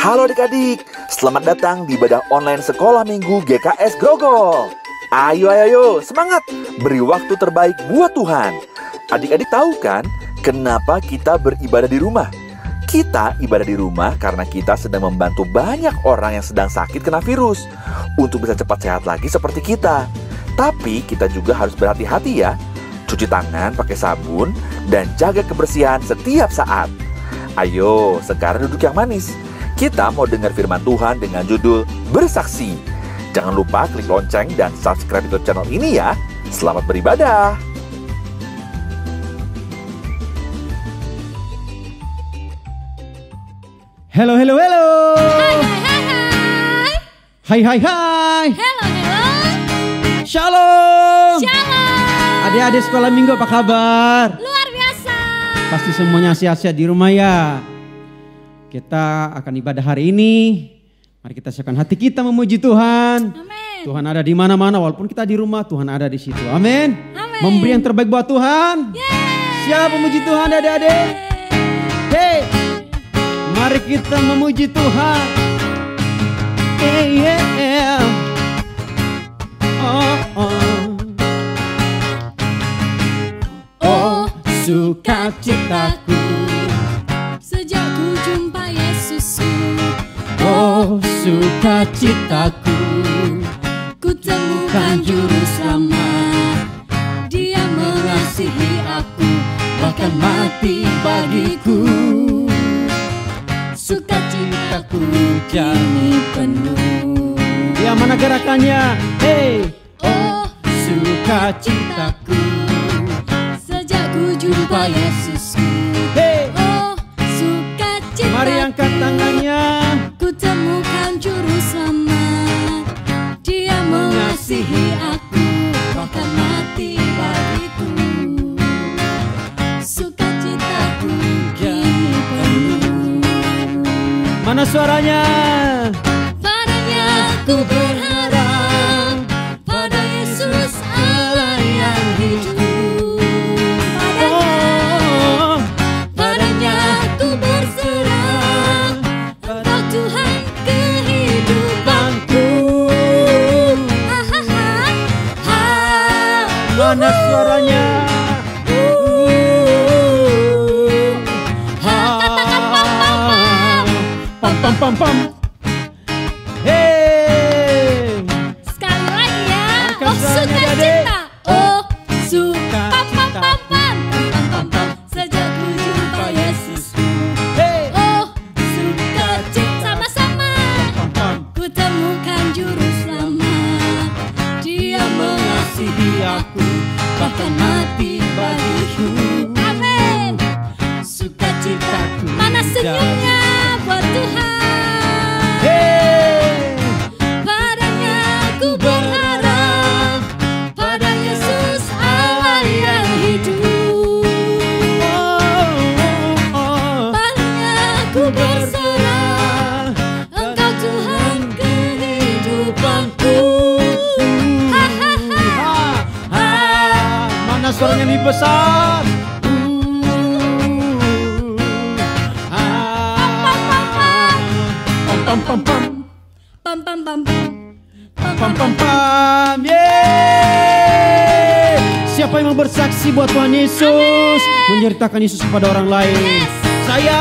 Halo adik-adik, selamat datang di ibadah online Sekolah Minggu GKS Grogol. Ayo, semangat, beri waktu terbaik buat Tuhan. Adik-adik tahu kan, kenapa kita beribadah di rumah? Kita ibadah di rumah karena kita sedang membantu banyak orang yang sedang sakit kena virus, untuk bisa cepat sehat lagi seperti kita. Tapi kita juga harus berhati-hati ya. Cuci tangan pakai sabun dan jaga kebersihan setiap saat. Ayo, sekarang duduk yang manis. Kita mau dengar firman Tuhan dengan judul Bersaksi. Jangan lupa klik lonceng dan subscribe YouTube channel ini ya. Selamat beribadah. Halo. Hai. Halo. Shalom. Shalom. Adik-adik sekolah minggu apa kabar? Luar biasa. Pasti semuanya sehat-sehat di rumah ya. Kita akan ibadah hari ini. Mari kita siapkan hati kita memuji Tuhan. Amin. Tuhan ada di mana-mana, walaupun kita di rumah, Tuhan ada di situ. Amin. Amin. Memberi yang terbaik buat Tuhan. Yeay. Siap memuji Tuhan adik-adik. Hey, mari kita memuji Tuhan. Yeah. Oh, sukacitaku Sejak ku jumpa Yesusku, oh sukacitaku, ku temukan juru selamat. Dia mengasihi aku, bahkan mati bagiku. sukacitaku kini penuh. Ya, mana gerakannya? Hey, Oh, sukacitaku. sejak ku jumpa Yesusku, Hey, oh sukacitaku. mari angkat tangannya. Ku temukan juru selamat. Dia mengasihi aku, bahkan mati bagiku. Sukacitaku kini penuh. Mana suaranya? Padanya ku berharap, pada Yesus Allah yang hidup. Oh, Padanya ku berserah, Engkau Tuhan kehidupanku. mana suaranya? Pam. Hey, Sekali lagi ya. Angkat Oh suaranya, sukacita. adik. Oh suka Sukacita. pam. Sejak ku jumpa Yesusku. hey, Oh sukacita. Sama-sama. pam. Ku temukan juru selamat. Dia mengasihi aku, bahkan mati bagiku. Amin. Sukacitaku. Mana senyumnya buat Tuhan. Hey, Padanya ku berharap, pada Yesus Allah yang hidup. Padanya ku berserah, Engkau Tuhan kehidupanku. Mana suaranya lebih besar? Pam. Yeay. Siapa yang mau bersaksi buat Tuhan Yesus, menceritakan Yesus kepada orang lain? Yes. Saya,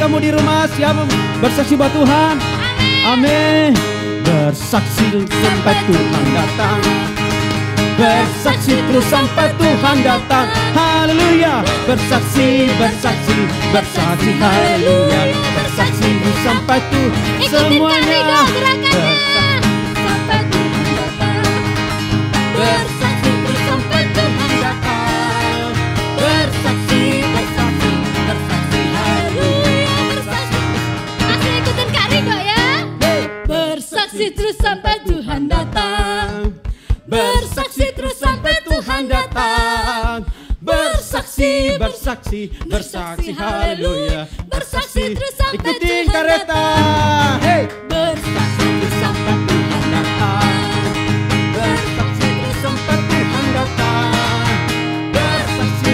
kamu di rumah siapa bersaksi buat Tuhan? Amin. Bersaksi sampai Tuhan datang. Bersaksi terus sampai Tuhan datang. Haleluya. Bersaksi, haleluya. Bersaksi terus sampai Tuhan. Ikutin kami dong gerakannya. Sampai Tuhan datang. Bersaksi terus sampai Tuhan datang. Bersaksi, haleluya. Bersaksi. Masih ikutin Kak Rido ya. Bersaksi terus sampai Tuhan datang. Bersaksi terus sampai Tuhan datang. Bersaksi, haleluya. Bersaksi terus sampai Ikutin Tuhan kereta. datang. Hey. Bersaksi terus sampai Tuhan datang. Bersaksi terus sampai Tuhan datang. Bersaksi,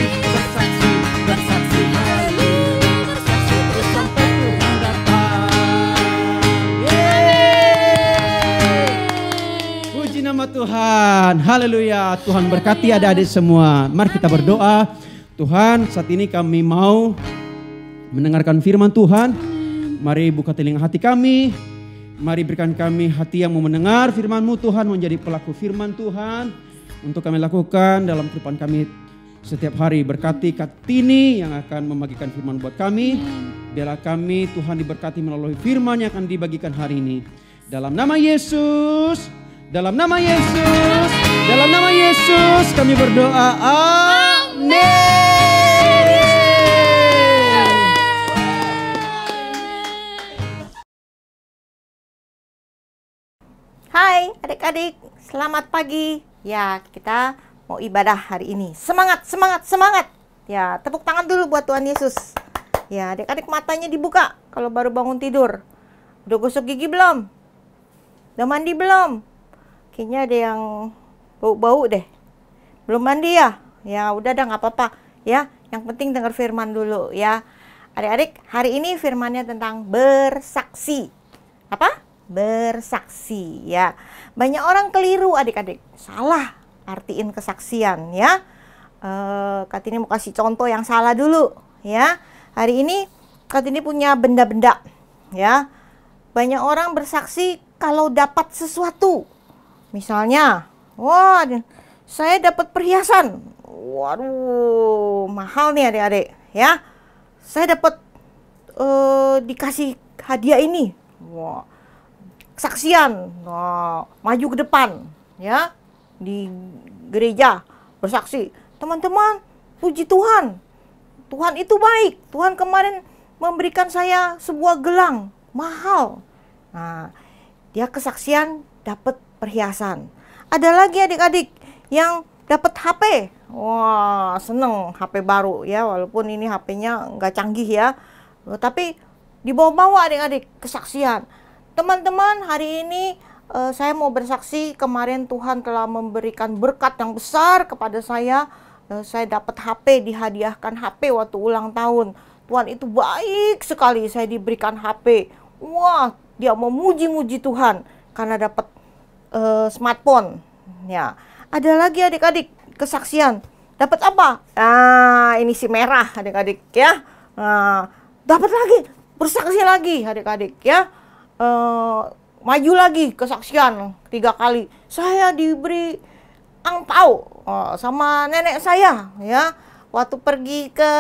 haleluya. Bersaksi terus sampai Tuhan datang. Tuhan. Haleluya. Tuhan berkati adik-adik semua. Mari kita berdoa. Tuhan, saat ini kami mau mendengarkan firman Tuhan. Mari buka telinga hati kami. Mari berikan kami hati yang mau mendengar firman-Mu Tuhan, menjadi pelaku firman Tuhan untuk kami lakukan dalam kehidupan kami setiap hari. Berkati Kartini yang akan membagikan firman buat kami. Biarlah kami Tuhan diberkati melalui firman yang akan dibagikan hari ini. Dalam nama Yesus, dalam nama Yesus, dalam nama Yesus kami berdoa. Amin. Hai adik-adik, selamat pagi. Ya, kita mau ibadah hari ini. Semangat, semangat, semangat. Ya, tepuk tangan dulu buat Tuhan Yesus. Ya, adik-adik matanya dibuka kalau baru bangun tidur. Udah gosok gigi belum? Udah mandi belum? Kayaknya ada yang bau-bau deh. Belum mandi ya? Ya, udah dah nggak apa-apa. Ya, yang penting dengar firman dulu ya. Adik-adik, hari ini firmannya tentang bersaksi. Apa? Bersaksi ya. Banyak orang keliru adik-adik, salah artiin kesaksian ya. Kartini mau kasih contoh yang salah dulu ya. Hari ini Kartini punya benda-benda ya. Banyak orang bersaksi kalau dapat sesuatu. Misalnya, wah saya dapat perhiasan. Waduh, mahal nih adik-adik ya. Saya dapat dikasih hadiah ini. Wah, kesaksian, maju ke depan ya di gereja bersaksi, teman-teman puji Tuhan, Tuhan itu baik, Tuhan kemarin memberikan saya sebuah gelang mahal. Nah, dia kesaksian dapat perhiasan. Ada lagi adik-adik yang dapat HP, wah seneng HP baru ya, walaupun ini HP-nya nggak canggih ya, tapi dibawa-bawa adik-adik kesaksian. Teman-teman, hari ini saya mau bersaksi, kemarin Tuhan telah memberikan berkat yang besar kepada saya. Saya dapat HP, dihadiahkan HP waktu ulang tahun. Tuhan itu baik sekali, saya diberikan HP. Wah, dia memuji-muji Tuhan karena dapat smartphone. Ya, ada lagi adik-adik kesaksian. Dapat apa? Ini si merah adik-adik ya. Dapat lagi, bersaksi lagi adik-adik ya. Maju lagi kesaksian 3 kali. Saya diberi angpau sama nenek saya ya. Waktu pergi ke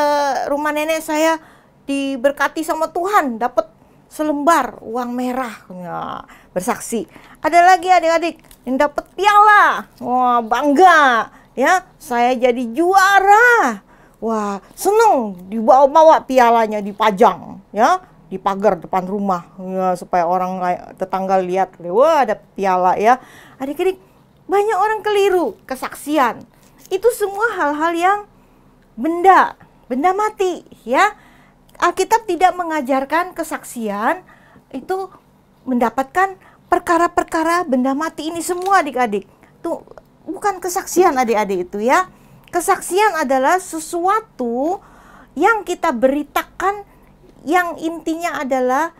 rumah nenek saya diberkati sama Tuhan, dapat selembar uang merah ya, bersaksi. Ada lagi adik-adik yang dapat piala. Wah, bangga ya. Saya jadi juara. Wah, seneng dibawa-bawa pialanya, dipajang ya di pagar depan rumah ya, supaya orang tetangga lihat, wah ada piala ya. Adik-adik, banyak orang keliru kesaksian. Itu semua hal-hal yang benda mati ya. Alkitab tidak mengajarkan kesaksian itu mendapatkan perkara-perkara benda mati ini semua adik-adik. Itu bukan kesaksian adik-adik itu ya. Kesaksian adalah sesuatu yang kita beritakan, yang intinya adalah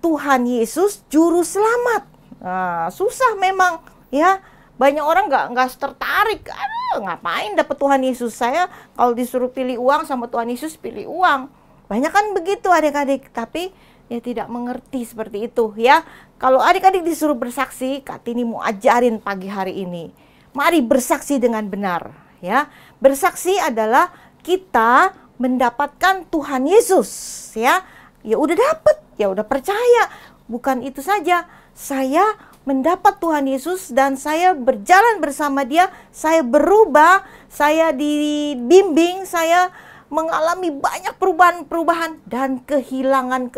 Tuhan Yesus juru selamat. Nah, susah memang ya. Banyak orang nggak tertarik. Ngapain dapat Tuhan Yesus? Saya kalau disuruh pilih uang sama Tuhan Yesus, pilih uang. Banyak kan begitu adik-adik. Tapi ya tidak mengerti seperti itu ya. Kalau adik-adik disuruh bersaksi, Kartini mau ajarin pagi hari ini. Mari bersaksi dengan benar ya. Bersaksi adalah kita mendapatkan Tuhan Yesus ya. Ya udah dapat, ya udah percaya. Bukan itu saja, saya mendapat Tuhan Yesus dan saya berjalan bersama Dia, saya berubah, saya dibimbing, saya mengalami banyak perubahan-perubahan dan kehilangan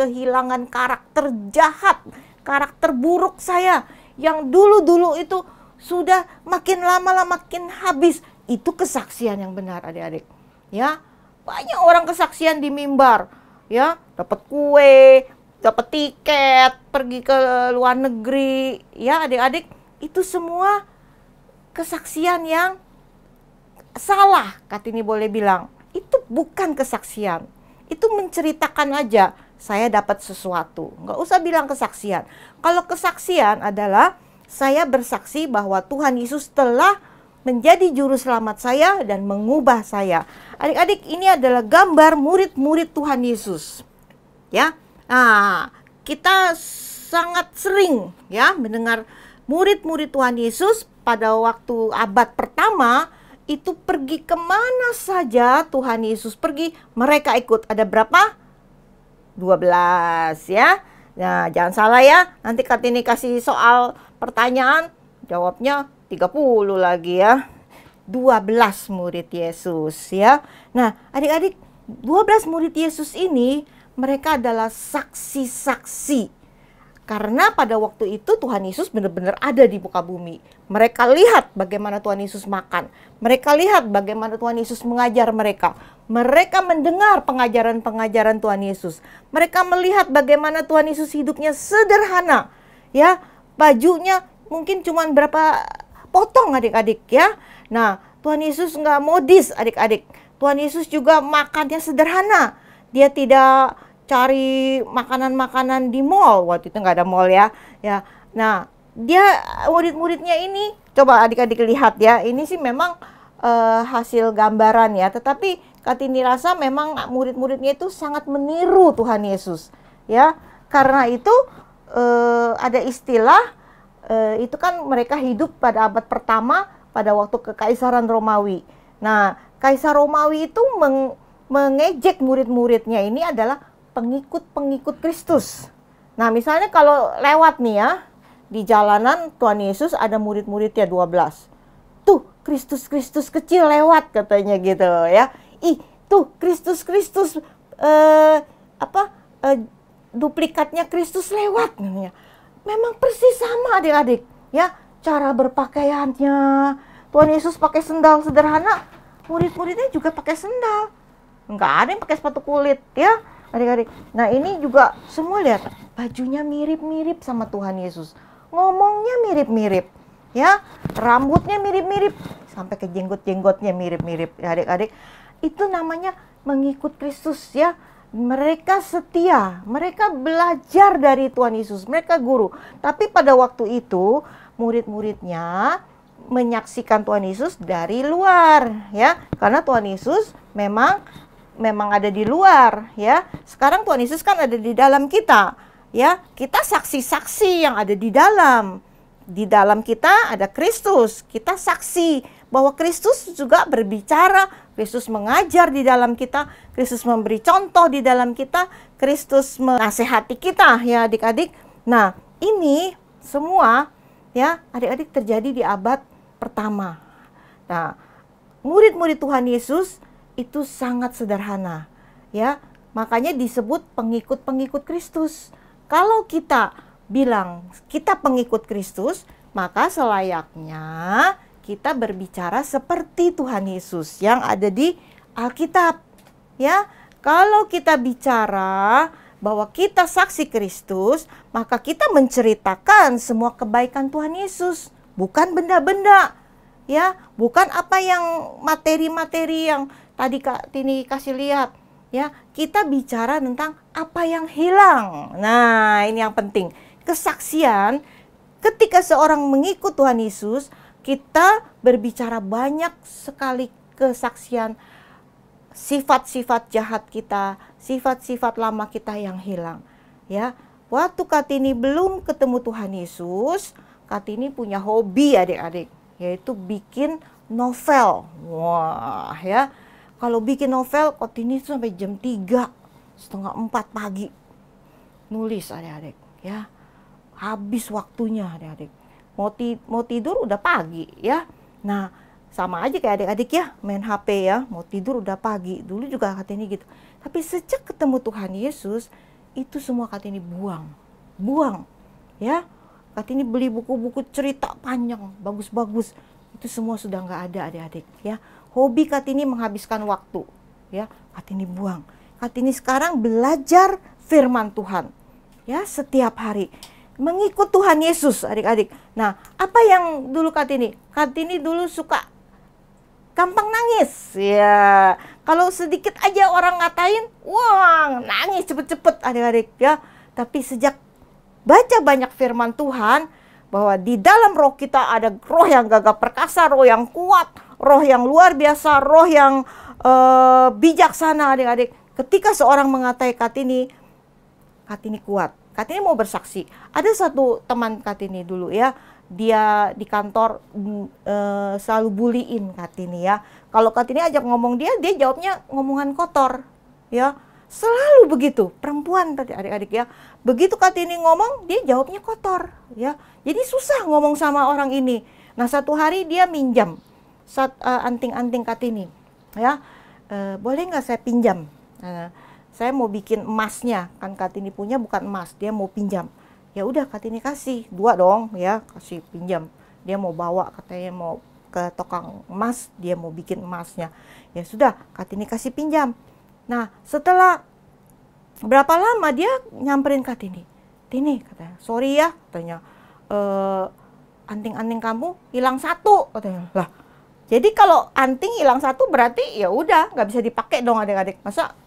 karakter jahat, karakter buruk saya yang dulu-dulu itu sudah makin lama makin habis. Itu kesaksian yang benar adik-adik ya. Banyak orang kesaksian di mimbar ya, dapat kue, dapat tiket, pergi ke luar negeri ya adik-adik. Itu semua kesaksian yang salah, Kartini boleh bilang. Itu bukan kesaksian, itu menceritakan aja saya dapat sesuatu. Nggak usah bilang kesaksian. Kalau kesaksian adalah saya bersaksi bahwa Tuhan Yesus telah menjadi juru selamat saya dan mengubah saya. Adik-adik, ini adalah gambar murid-murid Tuhan Yesus. Ya. Nah, kita sangat sering ya mendengar murid-murid Tuhan Yesus pada waktu abad pertama itu pergi kemana saja Tuhan Yesus pergi, mereka ikut. Ada berapa? 12 ya. Nah, jangan salah ya. Nanti Kartini kasih soal pertanyaan, jawabnya 30 lagi ya. 12 murid Yesus ya. Nah, adik-adik, 12 murid Yesus ini mereka adalah saksi-saksi. Karena pada waktu itu Tuhan Yesus benar-benar ada di muka bumi. Mereka lihat bagaimana Tuhan Yesus makan. Mereka lihat bagaimana Tuhan Yesus mengajar mereka. Mereka mendengar pengajaran-pengajaran Tuhan Yesus. Mereka melihat bagaimana Tuhan Yesus hidupnya sederhana. Ya, bajunya mungkin cuma berapa potong adik-adik ya. Nah, Tuhan Yesus nggak modis adik-adik. Tuhan Yesus juga makannya sederhana. Dia tidak cari makanan-makanan di mall. Waktu itu nggak ada mall ya. Nah, dia murid-muridnya ini, coba adik-adik lihat ya. Ini sih memang hasil gambaran ya. Tetapi Kartini rasa memang murid-muridnya itu sangat meniru Tuhan Yesus. Ya, karena itu ada istilah itu kan mereka hidup pada abad pertama pada waktu kekaisaran Romawi. Nah, Kaisar Romawi itu mengejek murid-muridnya ini adalah pengikut-pengikut Kristus. Nah, misalnya kalau lewat nih ya, di jalanan Tuhan Yesus ada murid-muridnya 12. Tuh, Kristus-Kristus kecil lewat katanya gitu ya. Ih, tuh Kristus-Kristus duplikatnya Kristus lewat namanya. Memang persis sama adik-adik ya, cara berpakaiannya. Tuhan Yesus pakai sendal sederhana, murid-muridnya juga pakai sendal. Enggak ada yang pakai sepatu kulit ya. Adik-adik, nah ini juga semua lihat bajunya mirip-mirip sama Tuhan Yesus, ngomongnya mirip-mirip, ya, rambutnya mirip-mirip, sampai ke jenggot-jenggotnya mirip-mirip. Adik-adik, itu namanya mengikut Kristus ya. Mereka setia, mereka belajar dari Tuhan Yesus, mereka guru. Tapi pada waktu itu murid-muridnya menyaksikan Tuhan Yesus dari luar, ya, karena Tuhan Yesus memang ada di luar ya. Sekarang Tuhan Yesus kan ada di dalam kita ya. Kita saksi-saksi yang ada di dalam. Di dalam kita ada Kristus. Kita saksi bahwa Kristus juga berbicara. Kristus mengajar di dalam kita. Kristus memberi contoh di dalam kita. Kristus menasehati kita ya adik-adik. Nah, ini semua ya adik-adik terjadi di abad pertama. Nah, murid-murid Tuhan Yesus itu sangat sederhana ya, makanya disebut pengikut-pengikut Kristus. Kalau kita bilang kita pengikut Kristus, maka selayaknya kita berbicara seperti Tuhan Yesus yang ada di Alkitab ya. Kalau kita bicara bahwa kita saksi Kristus, maka kita menceritakan semua kebaikan Tuhan Yesus, bukan benda-benda ya, bukan apa yang materi-materi yang tadi Kak Tini kasih lihat ya. Kita bicara tentang apa yang hilang. Nah, ini yang penting. Kesaksian ketika seorang mengikut Tuhan Yesus, kita berbicara banyak sekali kesaksian sifat-sifat jahat kita, sifat-sifat lama kita yang hilang ya. Waktu Kak Tini belum ketemu Tuhan Yesus, Kak Tini punya hobi adik-adik, yaitu bikin novel. Wah ya. Kalau bikin novel, Kak Tini sampai jam 3, setengah 4 pagi nulis adik-adik ya. Habis waktunya adik-adik. Mau tidur udah pagi ya. Nah, sama aja kayak adik-adik ya, main HP ya, mau tidur udah pagi. Dulu juga Kak Tini gitu. Tapi sejak ketemu Tuhan Yesus, itu semua Kak Tini buang ya. Kak Tini beli buku-buku cerita panjang, bagus-bagus. Itu semua sudah nggak ada adik-adik ya. Hobi Kak Tini menghabiskan waktu ya, Kak Tini buang. Kak Tini sekarang belajar firman Tuhan ya, setiap hari mengikut Tuhan Yesus adik-adik. Nah, apa yang dulu Kak Tini? Kak Tini dulu suka gampang nangis ya. Kalau sedikit aja orang ngatain, wah nangis cepet-cepet adik-adik ya. Tapi sejak baca banyak firman Tuhan, bahwa di dalam roh kita ada roh yang gagah perkasa, roh yang kuat, roh yang luar biasa, roh yang bijaksana adik-adik. Ketika seorang mengatai Kartini kuat. Kartini mau bersaksi. Ada satu teman Kartini dulu ya, dia di kantor selalu buliin Kartini ya. Kalau Kartini ajak ngomong dia jawabnya ngomongan kotor ya. Selalu begitu, perempuan tadi adik-adik ya. Begitu Kartini ngomong, dia jawabnya kotor ya. Jadi susah ngomong sama orang ini. Nah, satu hari dia minjam anting-anting Kartini ya. Boleh nggak saya pinjam? Saya mau bikin emasnya, kan Kartini punya bukan emas, dia mau pinjam. Ya udah Kartini kasih, 2 dong ya, kasih pinjam. Dia mau bawa, katanya mau ke tukang emas, dia mau bikin emasnya. Ya sudah, Kartini kasih pinjam. Nah, setelah berapa lama dia nyamperin Kartini. Tini katanya, sorry ya, katanya, anting-anting kamu hilang 1, katanya. Lah, jadi kalau anting hilang 1 berarti ya udah nggak bisa dipakai dong adik-adik. Masa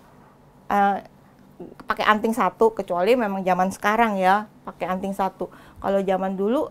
pakai anting 1, kecuali memang zaman sekarang ya pakai anting 1. Kalau zaman dulu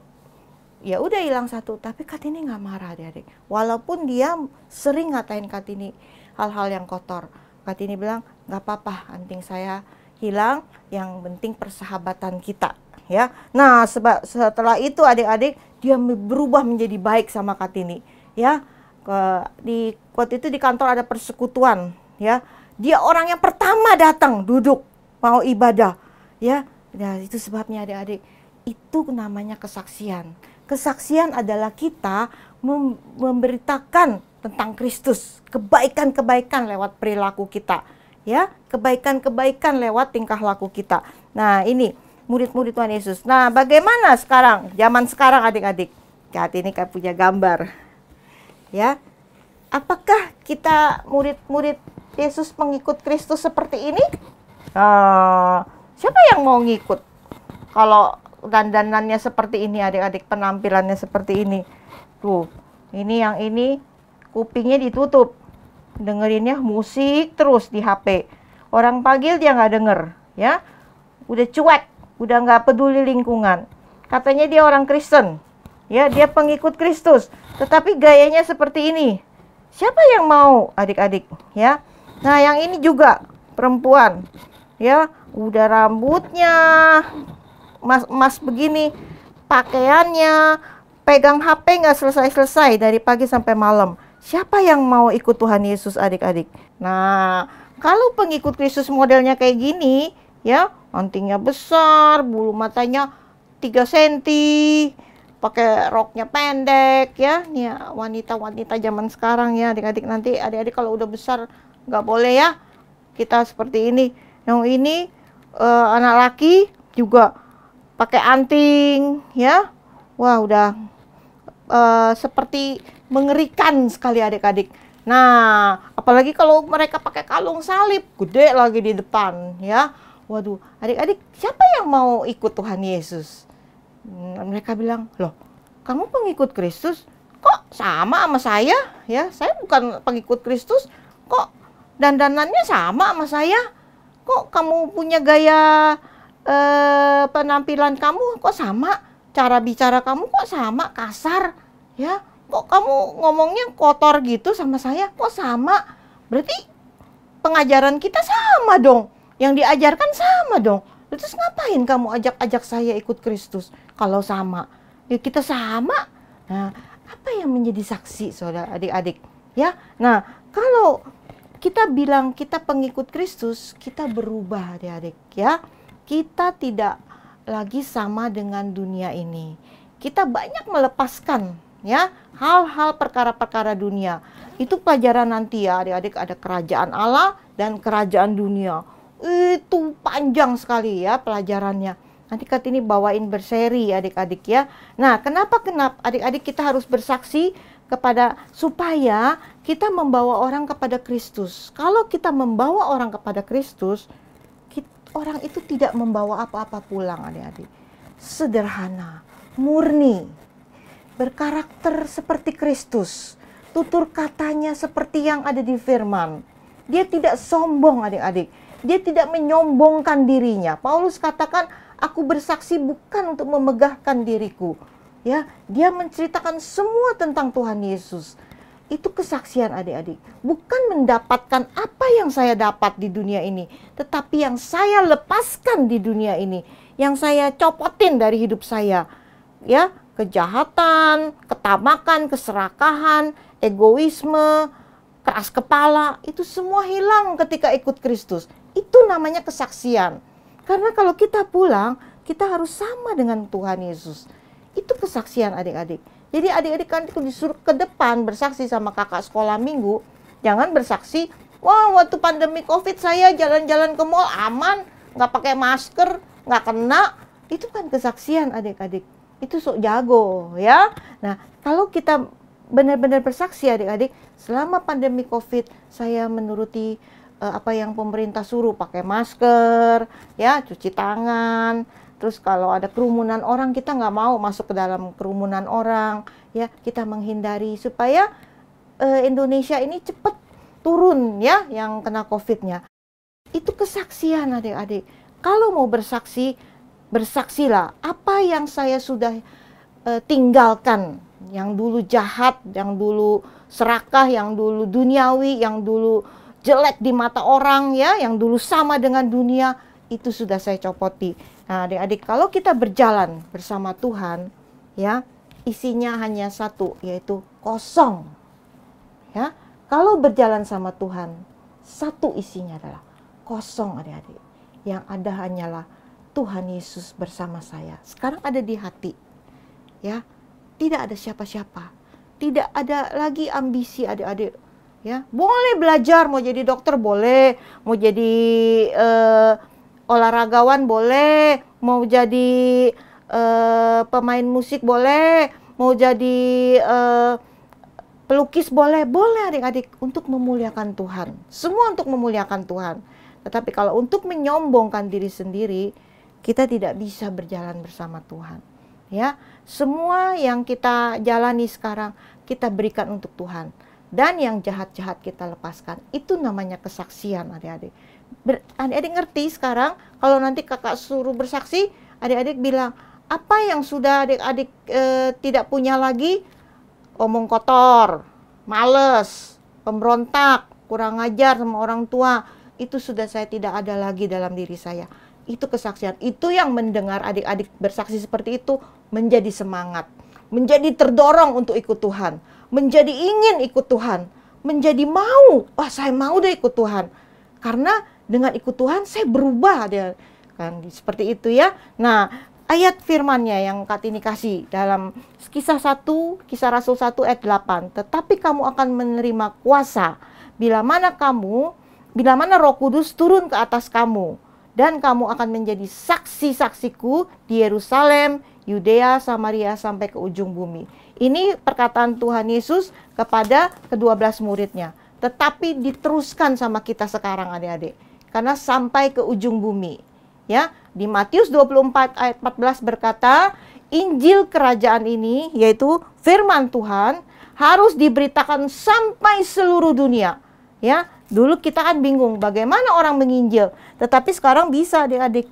ya udah hilang 1, tapi Kartini nggak marah adik-adik. Walaupun dia sering ngatain Kartini hal-hal yang kotor. Kartini bilang, nggak apa-apa anting saya hilang, yang penting persahabatan kita ya. Nah, setelah itu adik-adik dia berubah menjadi baik sama Kartini ya. Waktu itu di kantor ada persekutuan ya. Dia orang yang pertama datang duduk mau ibadah ya. Nah, itu sebabnya adik-adik, itu namanya kesaksian. Kesaksian adalah kita memberitakan tentang Kristus, kebaikan-kebaikan lewat perilaku kita ya, kebaikan-kebaikan lewat tingkah laku kita. Nah, ini murid-murid Tuhan Yesus. Nah, bagaimana sekarang, zaman sekarang adik-adik? Kartini kan punya gambar ya. Apakah kita murid-murid Yesus mengikut Kristus seperti ini? Siapa yang mau ngikut kalau dandanannya seperti ini adik-adik, penampilannya seperti ini? Tuh, ini yang ini kupingnya ditutup, dengerinnya musik terus di HP. Orang panggil dia nggak denger ya, udah cuek, udah nggak peduli lingkungan. Katanya dia orang Kristen ya, dia pengikut Kristus, tetapi gayanya seperti ini. Siapa yang mau adik-adik ya? Nah, yang ini juga perempuan ya, udah rambutnya mas begini, pakaiannya, pegang HP nggak selesai-selesai dari pagi sampai malam. Siapa yang mau ikut Tuhan Yesus adik-adik? Nah, kalau pengikut Kristus modelnya kayak gini ya, antingnya besar, bulu matanya 3 cm, pakai roknya pendek ya. Nih wanita-wanita zaman sekarang ya adik-adik, nanti adik-adik kalau udah besar nggak boleh ya kita seperti ini. Yang ini anak laki juga pakai anting ya. Wah, udah seperti mengerikan sekali adik-adik. Nah, apalagi kalau mereka pakai kalung salib gede lagi di depan ya. Waduh, adik-adik, siapa yang mau ikut Tuhan Yesus? Mereka bilang, loh, kamu pengikut Kristus, kok sama saya ya? Saya bukan pengikut Kristus, kok dandanannya sama sama saya? Kok kamu punya gaya penampilan kamu kok sama? Cara bicara kamu kok sama, kasar ya? Kok kamu ngomongnya kotor gitu sama saya? Kok sama? Berarti pengajaran kita sama dong. Yang diajarkan sama dong. Terus ngapain kamu ajak-ajak saya ikut Kristus kalau sama? Ya kita sama. Nah, apa yang menjadi saksi saudara adik-adik? Ya. Nah, kalau kita bilang kita pengikut Kristus, kita berubah adik-adik ya. Kita tidak lagi sama dengan dunia ini. Kita banyak melepaskan ya hal-hal perkara-perkara dunia. Itu pelajaran nanti ya adik-adik, ada kerajaan Allah dan kerajaan dunia. Itu panjang sekali ya pelajarannya. Nanti Kartini bawain berseri adik-adik ya. Nah, kenapa adik-adik kita harus bersaksi kepada supaya kita membawa orang kepada Kristus. Kalau kita membawa orang kepada Kristus, orang itu tidak membawa apa-apa pulang adik-adik. Sederhana, murni, berkarakter seperti Kristus, tutur katanya seperti yang ada di firman. Dia tidak sombong adik-adik, dia tidak menyombongkan dirinya. Paulus katakan, aku bersaksi bukan untuk memegahkan diriku, Ya, dia menceritakan semua tentang Tuhan Yesus. Itu kesaksian adik-adik. Bukan mendapatkan apa yang saya dapat di dunia ini, tetapi yang saya lepaskan di dunia ini, yang saya copotin dari hidup saya. Ya, kejahatan, ketamakan, keserakahan, egoisme, keras kepala, itu semua hilang ketika ikut Kristus. Itu namanya kesaksian. Karena kalau kita pulang, kita harus sama dengan Tuhan Yesus. Itu kesaksian adik-adik. Jadi adik-adik kan disuruh ke depan bersaksi sama kakak sekolah minggu. Jangan bersaksi, wah waktu pandemi COVID saya jalan-jalan ke mall aman, nggak pakai masker, nggak kena. Itu kan kesaksian adik-adik. Itu sok jago ya. Nah kalau kita benar-benar bersaksi adik-adik, selama pandemi COVID saya menuruti apa yang pemerintah suruh, pakai masker, ya cuci tangan. Terus kalau ada kerumunan orang, kita nggak mau masuk ke dalam kerumunan orang, ya kita menghindari supaya Indonesia ini cepat turun ya yang kena COVID-nya. Itu kesaksian adik-adik. Kalau mau bersaksi, bersaksilah apa yang saya sudah tinggalkan, yang dulu jahat, yang dulu serakah, yang dulu duniawi, yang dulu jelek di mata orang ya, yang dulu sama dengan dunia, itu sudah saya copoti. Nah, adik-adik, kalau kita berjalan bersama Tuhan, ya, isinya hanya satu, yaitu kosong. Ya, kalau berjalan sama Tuhan, satu isinya adalah kosong, adik-adik. Yang ada hanyalah Tuhan Yesus bersama saya. Sekarang ada di hati. Ya, tidak ada siapa-siapa. Tidak ada lagi ambisi adik-adik. Ya, boleh belajar, mau jadi dokter boleh, mau jadi olahragawan boleh, mau jadi pemain musik boleh, mau jadi pelukis boleh adik-adik, untuk memuliakan Tuhan. Semua untuk memuliakan Tuhan. Tetapi kalau untuk menyombongkan diri sendiri, kita tidak bisa berjalan bersama Tuhan. Ya, semua yang kita jalani sekarang kita berikan untuk Tuhan, dan yang jahat-jahat kita lepaskan. Itu namanya kesaksian adik-adik. Adik-adik ngerti sekarang, kalau nanti kakak suruh bersaksi, adik-adik bilang, apa yang sudah adik-adik tidak punya lagi? Omong kotor, males, pemberontak, kurang ajar sama orang tua, itu sudah saya tidak ada lagi dalam diri saya. Itu kesaksian. Itu yang mendengar adik-adik bersaksi seperti itu menjadi semangat, menjadi terdorong untuk ikut Tuhan, menjadi ingin ikut Tuhan, menjadi mau, wah saya mau deh ikut Tuhan. Karena dengan ikut Tuhan saya berubah deh. Kan seperti itu ya. Nah, ayat firman-Nya yang Kak Tini kasih dalam Kisah Rasul 1 ayat 8. Tetapi kamu akan menerima kuasa bila mana Roh Kudus turun ke atas kamu, dan kamu akan menjadi saksi-saksiku di Yerusalem, Yudea, Samaria sampai ke ujung bumi. Ini perkataan Tuhan Yesus kepada ke-12 muridnya. Tetapi diteruskan sama kita sekarang adik-adik. Karena sampai ke ujung bumi. Ya, di Matius 24 ayat 14 berkata, Injil kerajaan ini, yaitu firman Tuhan, harus diberitakan sampai seluruh dunia. Ya, dulu kita kan bingung bagaimana orang menginjil, tetapi sekarang bisa adik-adik.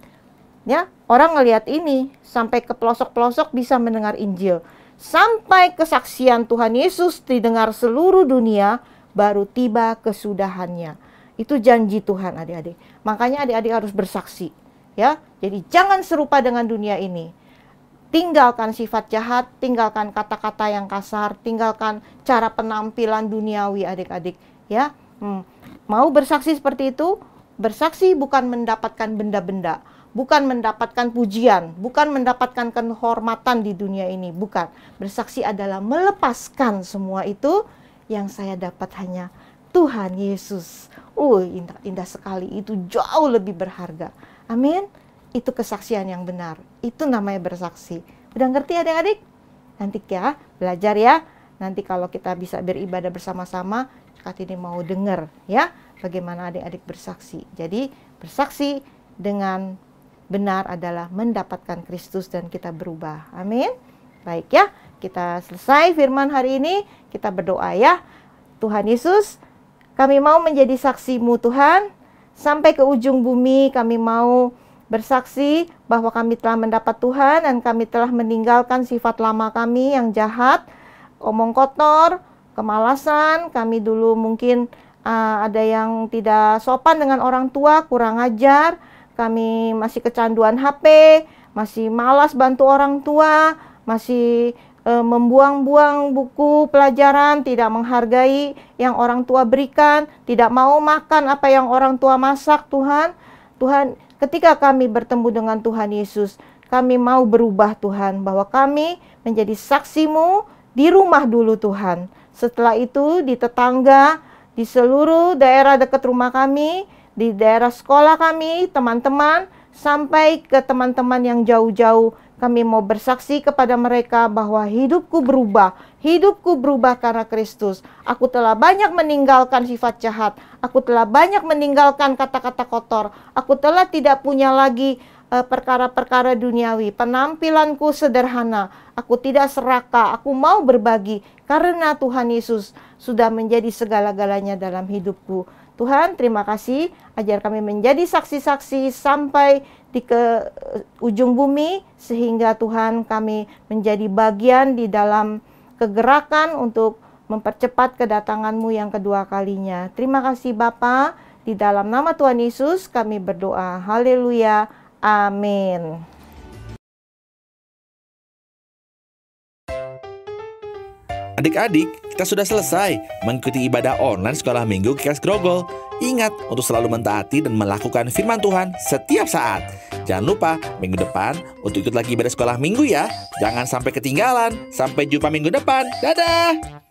Ya, orang ngelihat ini sampai ke pelosok-pelosok bisa mendengar Injil. Sampai kesaksian Tuhan Yesus didengar seluruh dunia, baru tiba kesudahannya. Itu janji Tuhan adik-adik. Makanya adik-adik harus bersaksi. Ya, jadi jangan serupa dengan dunia ini. Tinggalkan sifat jahat, tinggalkan kata-kata yang kasar, tinggalkan cara penampilan duniawi adik-adik. Ya, mau bersaksi seperti itu? Bersaksi bukan mendapatkan benda-benda, bukan mendapatkan pujian, bukan mendapatkan kehormatan di dunia ini, bukan. Bersaksi adalah melepaskan semua itu. Yang saya dapat hanya Tuhan Yesus. Indah, indah sekali. Itu jauh lebih berharga. Amin. Itu kesaksian yang benar. Itu namanya bersaksi. Udah ngerti adik-adik? Nanti ya, belajar ya. Nanti kalau kita bisa beribadah bersama-sama, Kak Tini mau dengar ya, bagaimana adik-adik bersaksi. Jadi bersaksi dengan benar adalah mendapatkan Kristus dan kita berubah. Amin. Baik ya, kita selesai firman hari ini. Kita berdoa ya. Tuhan Yesus, kami mau menjadi saksi-Mu Tuhan. Sampai ke ujung bumi kami mau bersaksi bahwa kami telah mendapat Tuhan dan kami telah meninggalkan sifat lama kami yang jahat, omong kotor, kemalasan. Kami dulu mungkin ada yang tidak sopan dengan orang tua, kurang ajar. Kami masih kecanduan HP, masih malas bantu orang tua, masih membuang-buang buku pelajaran, tidak menghargai yang orang tua berikan, tidak mau makan apa yang orang tua masak. Tuhan, ketika kami bertemu dengan Tuhan Yesus, kami mau berubah Tuhan, bahwa kami menjadi saksi-Mu di rumah dulu Tuhan. Setelah itu di tetangga, di seluruh daerah dekat rumah kami, di daerah sekolah kami, teman-teman, sampai ke teman-teman yang jauh-jauh. Kami mau bersaksi kepada mereka bahwa hidupku berubah karena Kristus. Aku telah banyak meninggalkan sifat jahat. Aku telah banyak meninggalkan kata-kata kotor. Aku telah tidak punya lagi perkara-perkara duniawi. Penampilanku sederhana. Aku tidak serakah. Aku mau berbagi karena Tuhan Yesus sudah menjadi segala-galanya dalam hidupku. Tuhan, terima kasih. Ajar kami menjadi saksi-saksi sampai di ke ujung bumi, sehingga Tuhan kami menjadi bagian di dalam kegerakan untuk mempercepat kedatangan-Mu yang kedua kalinya. Terima kasih Bapa, di dalam nama Tuhan Yesus kami berdoa. Haleluya. Amin. Adik-adik, kita sudah selesai mengikuti ibadah online sekolah minggu GKS Grogol. Ingat untuk selalu mentaati dan melakukan firman Tuhan setiap saat. Jangan lupa minggu depan untuk ikut lagi ibadah sekolah minggu ya. Jangan sampai ketinggalan. Sampai jumpa minggu depan. Dadah!